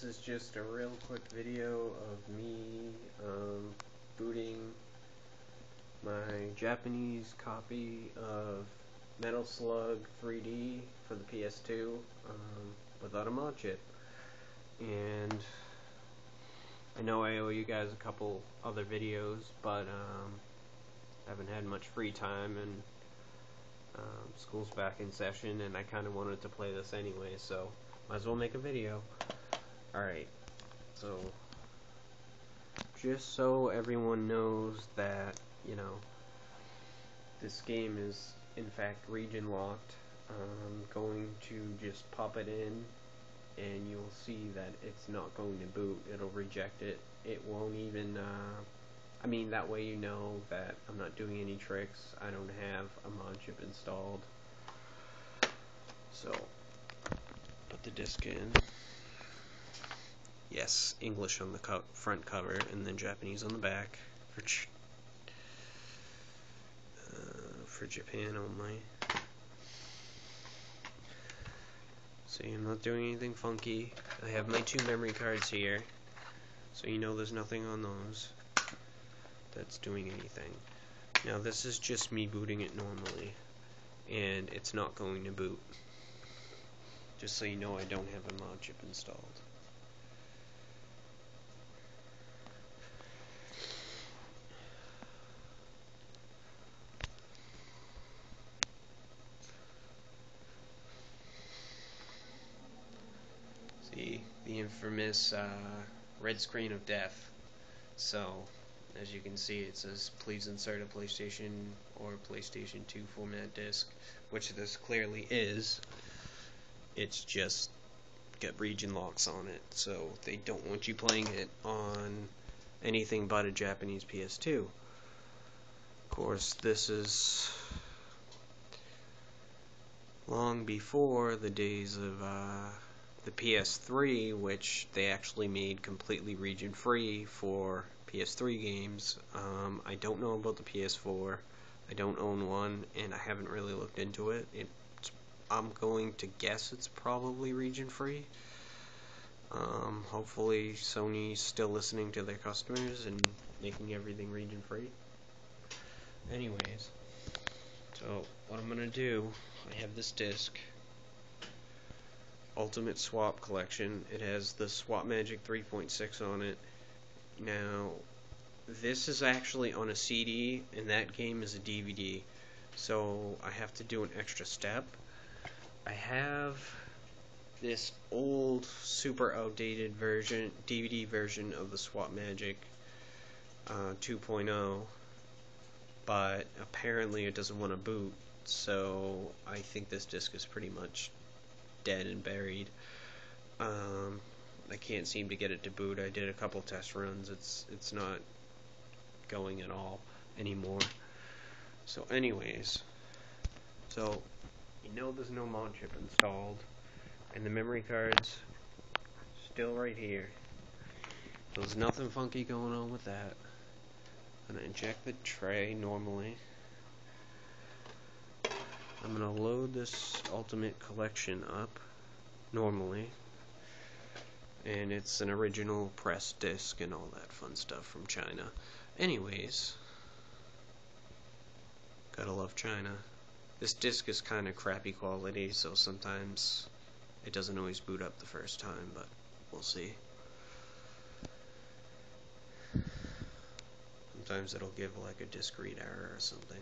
This is just a real quick video of me booting my Japanese copy of Metal Slug 3D for the PS2 without a Modchip. And I know I owe you guys a couple other videos, but haven't had much free time, and school's back in session, and I kind of wanted to play this anyway, so might as well make a video. Alright, so just so everyone knows that, you know, this game is in fact region locked, I'm going to just pop it in and you'll see that it's not going to boot. It'll reject it. It won't even, I mean, that way you know that I'm not doing any tricks. I don't have a Modchip installed. So, put the disc in. Yes, English on the front cover, and then Japanese on the back for Japan only. See, I'm not doing anything funky. I have my 2 memory cards here, so you know there's nothing on those that's doing anything. Now this is just me booting it normally, and it's not going to boot. Just so you know, I don't have a Modchip installed. See, the infamous red screen of death. So, as you can see, it says please insert a PlayStation or PlayStation 2 format disc, which this clearly is. It's just got region locks on it, so they don't want you playing it on anything but a Japanese PS2. Of course, this is long before the days of the PS3, which they actually made completely region free for PS3 games. I don't know about the PS4. I don't own one, and I haven't really looked into it. I'm going to guess it's probably region free. Hopefully Sony's still listening to their customers and making everything region free. Anyways, so what I'm gonna do, I have this disc, Ultimate Swap Collection. It has the Swap Magic 3.6 on it. Now, this is actually on a CD, and that game is a DVD, so I have to do an extra step. I have this old, super outdated version, DVD version of the Swap Magic 2.0, but apparently it doesn't want to boot, so I think this disc is pretty much dead and buried. I can't seem to get it to boot. I did a couple test runs. It's not going at all anymore. So anyways, so you know there's no Modchip installed, and the memory card's still right here. There's nothing funky going on with that. I'm gonna inject the tray normally. I'm gonna load this Ultimate Collection up normally, and it's an original press disc and all that fun stuff from China. Anyways, gotta love China. This disc is kind of crappy quality, so sometimes it doesn't always boot up the first time, but we'll see. Sometimes it'll give like a disk read error or something.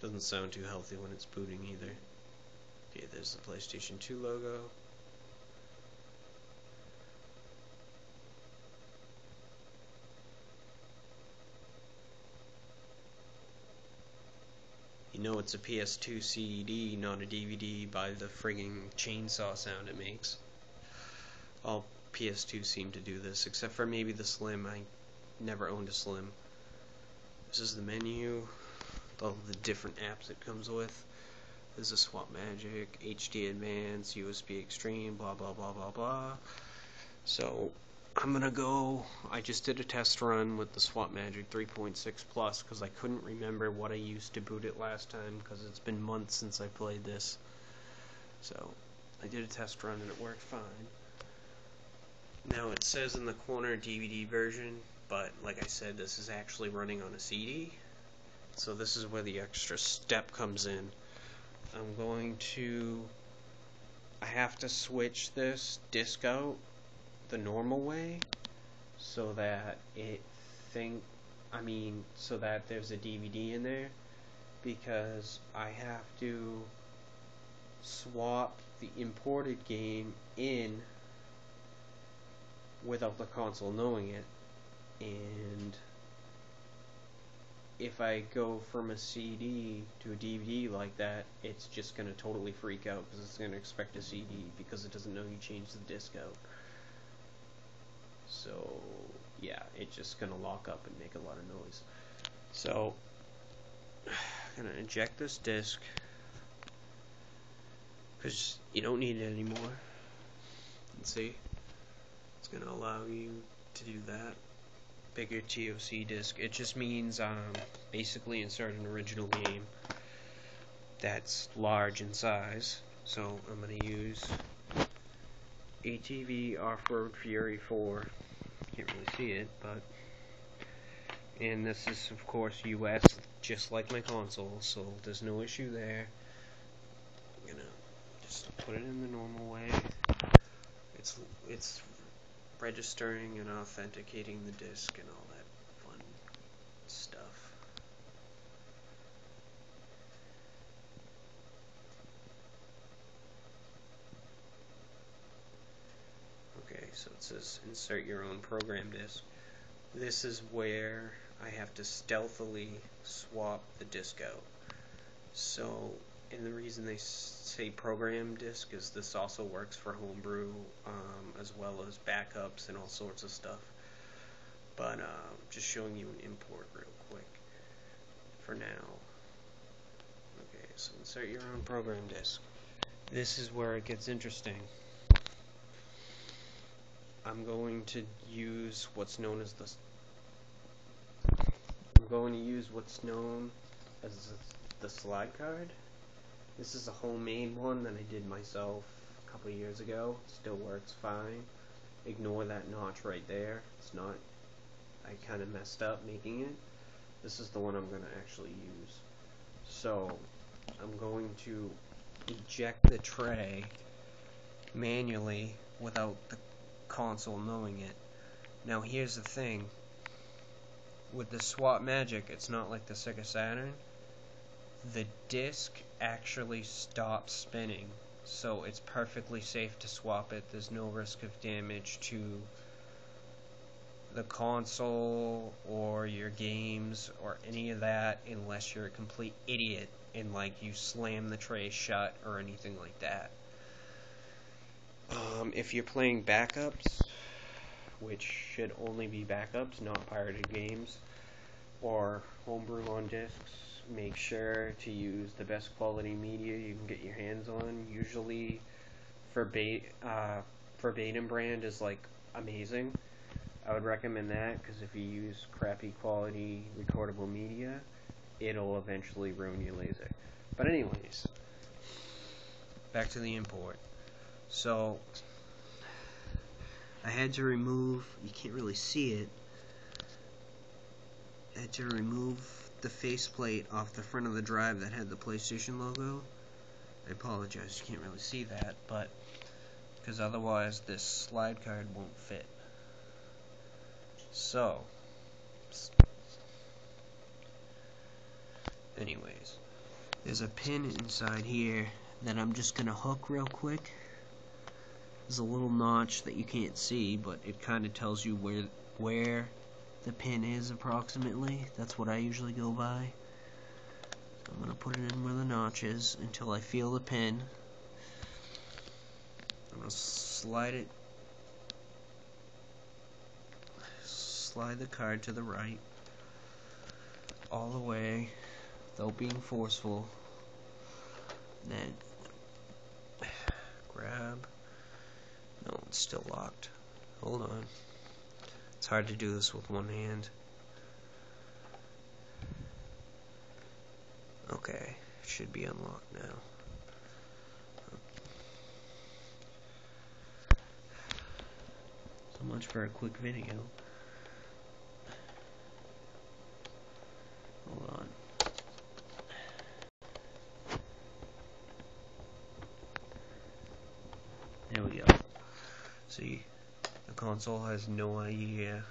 Doesn't sound too healthy when it's booting either. Okay, there's the PlayStation 2 logo. You know it's a PS2 CD, not a DVD, by the frigging chainsaw sound it makes. All PS2 seem to do this, except for maybe the Slim. I never owned a Slim. This is the menu, all the different apps it comes with. There's a Swap Magic, HD Advance, USB Extreme, blah blah blah blah blah. So I'm gonna go, I just did a test run with the Swap Magic 3.6 Plus because I couldn't remember what I used to boot it last time, because it's been months since I played this. So I did a test run and it worked fine. Now it says in the corner DVD version, but like I said, this is actually running on a CD. So this is where the extra step comes in. I have to switch this disc out the normal way so that so that there's a DVD in there, because I have to swap the imported game in without the console knowing it, and if I go from a CD to a DVD like that, it's just going to totally freak out because it's going to expect a CD because it doesn't know you changed the disc out. So yeah, it's just going to lock up and make a lot of noise. So I'm going to eject this disc because you don't need it anymore. And see, it's going to allow you to do that. Bigger TOC disc. It just means basically insert an original game that's large in size. So I'm going to use ATV Off-Road Fury 4. Can't really see it, but and this is of course US, just like my console, so there's no issue there. I'm gonna just put it in the normal way. It's registering and authenticating the disc and all that fun stuff. Okay, so it says insert your own program disc. This is where I have to stealthily swap the disc out. So, and the reason they say program disc is this also works for homebrew, as well as backups and all sorts of stuff. But just showing you an import real quick for now. Okay, so insert your own program disc. This is where it gets interesting. I'm going to use what's known as the slide card. This is a homemade one that I did myself a couple of years ago. Still works fine. Ignore that notch right there. It's not, I kind of messed up making it. This is the one I'm going to actually use. So I'm going to eject the tray manually without the console knowing it. Now here's the thing. With the swap magic, it's not like the Sega Saturn. The disc actually stops spinning, so it's perfectly safe to swap it. There's no risk of damage to the console or your games or any of that, unless you're a complete idiot and like you slam the tray shut or anything like that. If you're playing backups, which should only be backups, not pirated games, or homebrew on discs, make sure to use the best quality media you can get your hands on. Usually Verbatim brand is like amazing. I would recommend that, because if you use crappy quality recordable media, it'll eventually ruin your laser. But anyways, back to the import. So I had to remove, you can't really see it, I had to remove the faceplate off the front of the drive that had the PlayStation logo. I apologize, you can't really see that, but because otherwise this slide card won't fit. So anyways, there's a pin inside here that I'm just gonna hook real quick. There's a little notch that you can't see, but it kind of tells you where the pin is approximately. That's what I usually go by. So I'm going to put it in where the notch is until I feel the pin. I'm going to slide the card to the right all the way without being forceful. Then grab. No, it's still locked. Hold on. It's hard to do this with one hand. Okay, it should be unlocked now. much for a quick video. Hold on. There we go. See, the console has no idea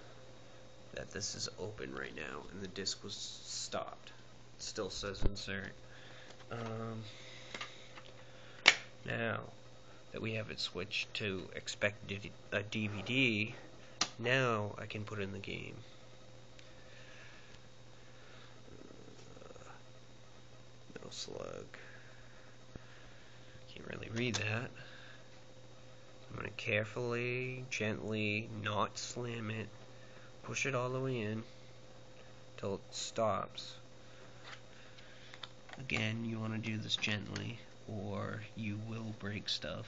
that this is open right now, and the disc was stopped. It still says insert. Now that we have it switched to expect a DVD, now I can put in the game. Metal Slug. Can't really read that. I'm going to carefully, gently, not slam it, push it all the way in till it stops. Again, you want to do this gently, or you will break stuff.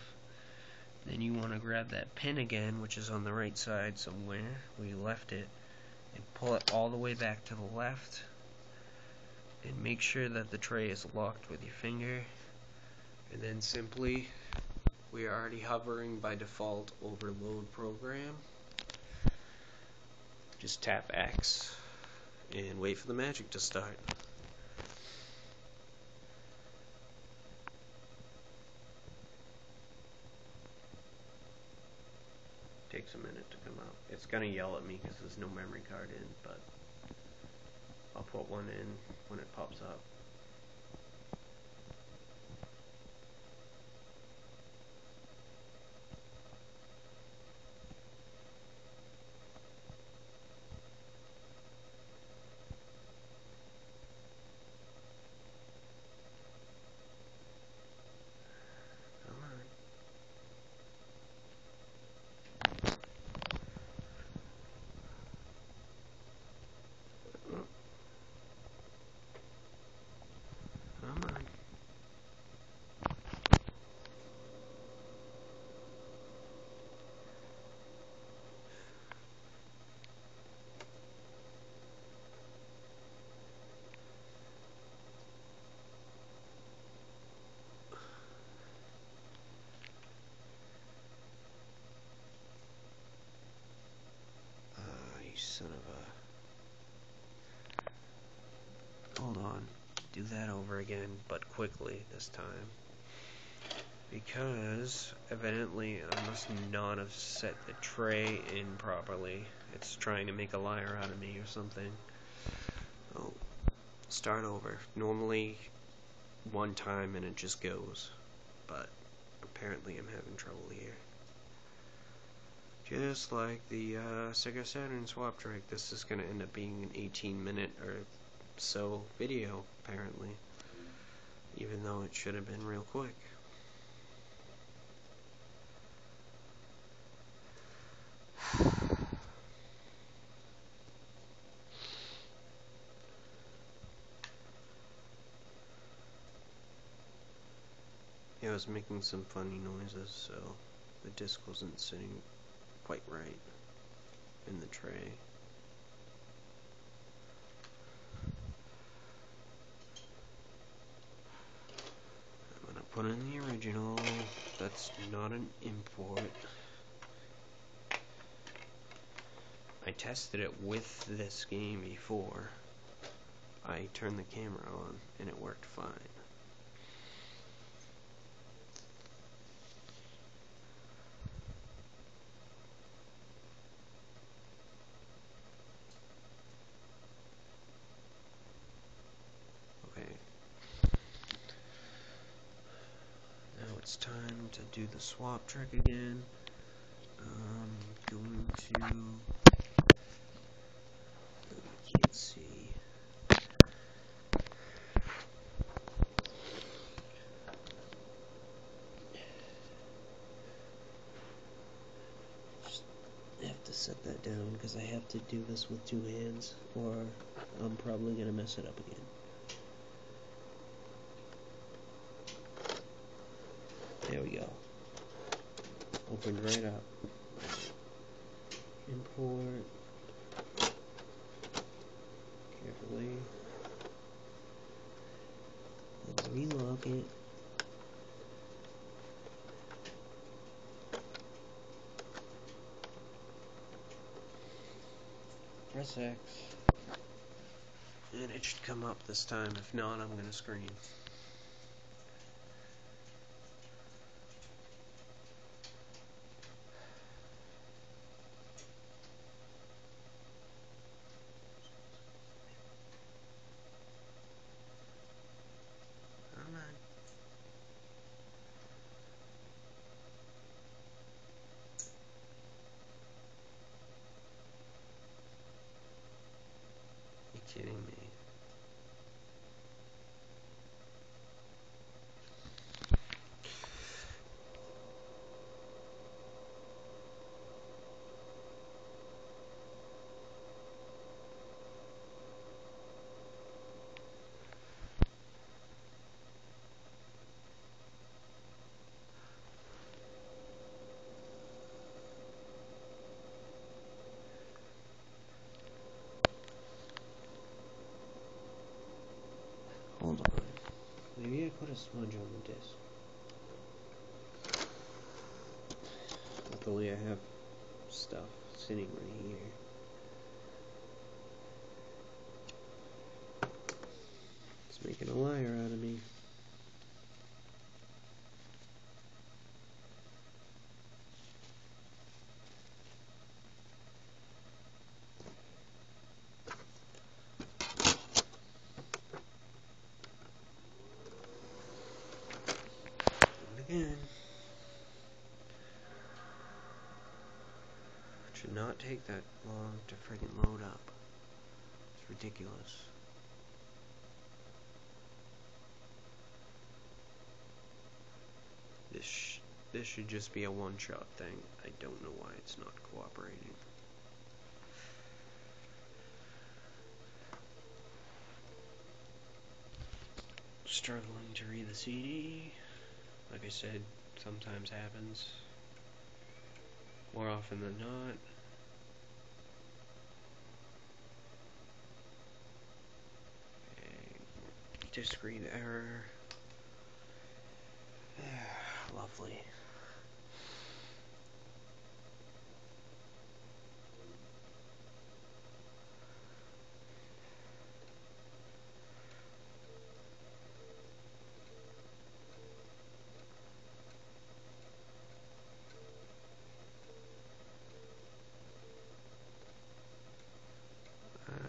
Then you want to grab that pin again, which is on the right side somewhere where you left it, and pull it all the way back to the left, and make sure that the tray is locked with your finger, and then simply, we are already hovering by default over load program. Just tap X and wait for the magic to start. Takes a minute to come out. It's gonna yell at me because there's no memory card in, but I'll put one in when it pops up. Son of a... Hold on. Do that over again, but quickly this time. Because, evidently, I must not have set the tray in properly. It's trying to make a liar out of me or something. Oh. Start over. Normally, one time and it just goes. But, apparently I'm having trouble here. Just like the Sega Saturn swap track, this is going to end up being an 18-minute or so video, apparently. Even though it should have been real quick. Yeah, I was making some funny noises, so the disc wasn't sitting quite right in the tray. I'm gonna put in the original. That's not an import. I tested it with this game before. I turned the camera on and it worked fine. It's time to do the swap trick again. Going to... I can't see. Just have to set that down because I have to do this with two hands or I'm probably going to mess it up again. There we go. Opened right up. Import. Carefully. And relock it. Press X. And it should come up this time. If not, I'm gonna scream. Come on. You kidding me? Hold on. Maybe I put a smudge on the disc. Luckily I have stuff sitting right here. It's making a liar out of me. Again. It should not take that long to friggin' load up. It's ridiculous. This should just be a one-shot thing. I don't know why it's not cooperating. Struggling to read the CD. Like I said, sometimes happens. More often than not. A discrete error. Lovely.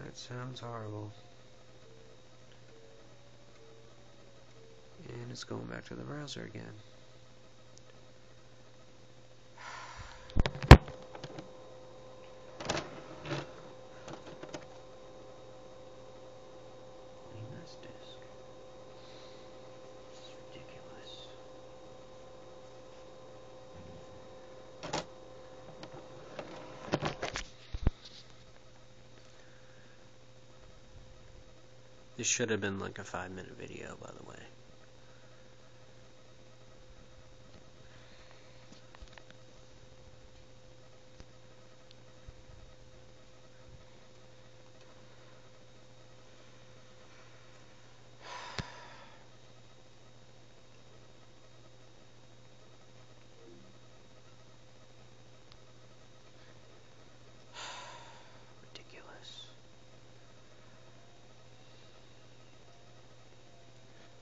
That sounds horrible. And it's going back to the browser again. Clean this disk. This is ridiculous. This should have been like a 5-minute video, by the way.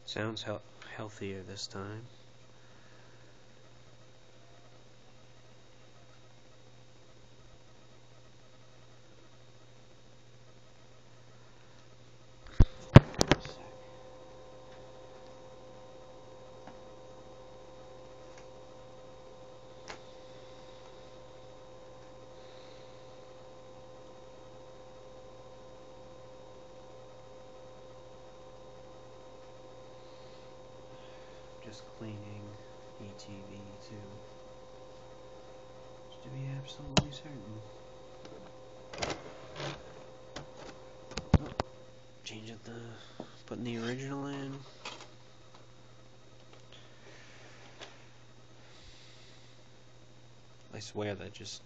Sounds healthier this time. Just cleaning ETV2, just to be absolutely certain. Oh, putting the original in. I swear that just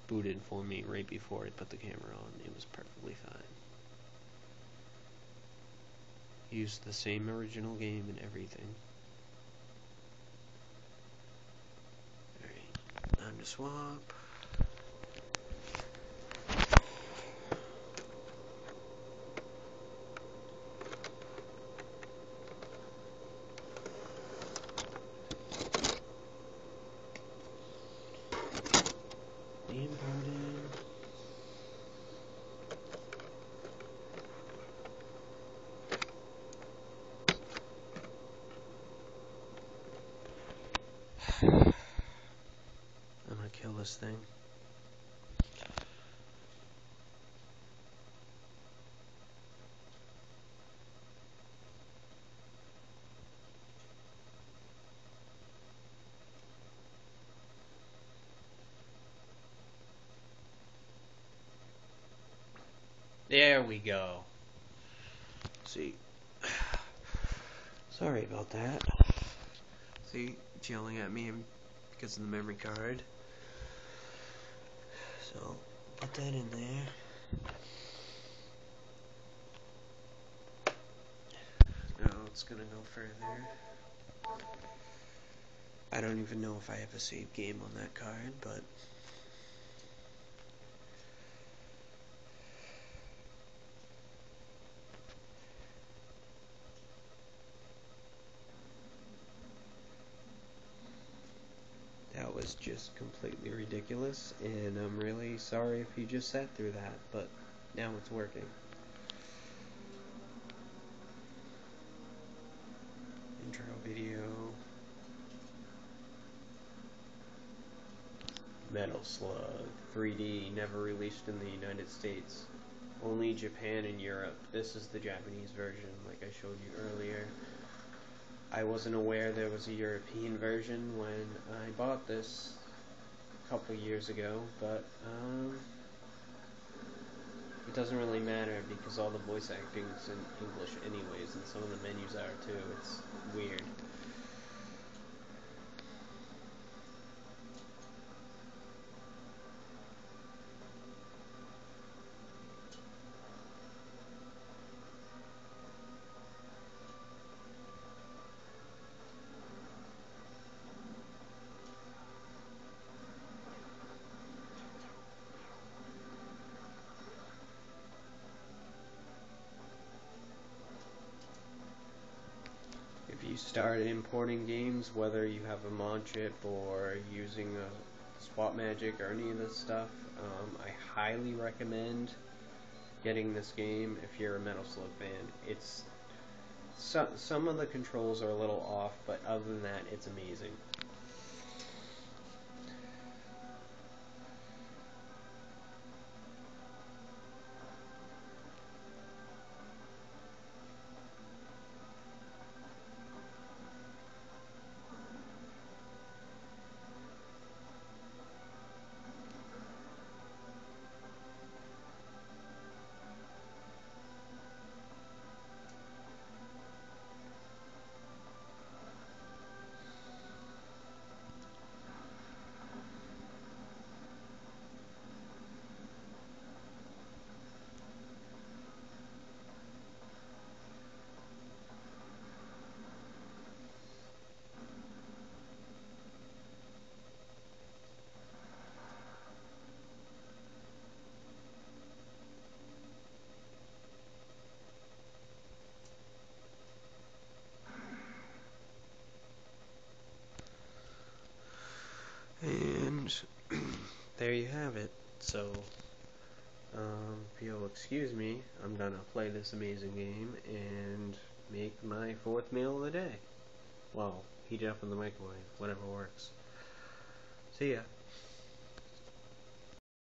booted for me right before I put the camera on. It was perfectly fine. Used the same original game and everything. Alright, time to swap. this thing. There we go. See, sorry about that. See, it's yelling at me because of the memory card. So, put that in there. Now it's gonna go further. I don't even know if I have a save game on that card, but that was just completely ridiculous, and I'm really sorry if you just sat through that, but now it's working. Intro video. Metal Slug 3D, never released in the United States. Only Japan and Europe. This is the Japanese version, like I showed you earlier. I wasn't aware there was a European version when I bought this a couple years ago, but it doesn't really matter because all the voice acting is in English anyways, and some of the menus are too. It's weird. If you start importing games, whether you have a Modchip or using a Swap Magic or any of this stuff, I highly recommend getting this game if you're a Metal Slug fan. It's some of the controls are a little off, but other than that, it's amazing. And there you have it. So, if you'll excuse me, I'm gonna play this amazing game and make my fourth meal of the day. Well, heat it up in the microwave, whatever works. See ya.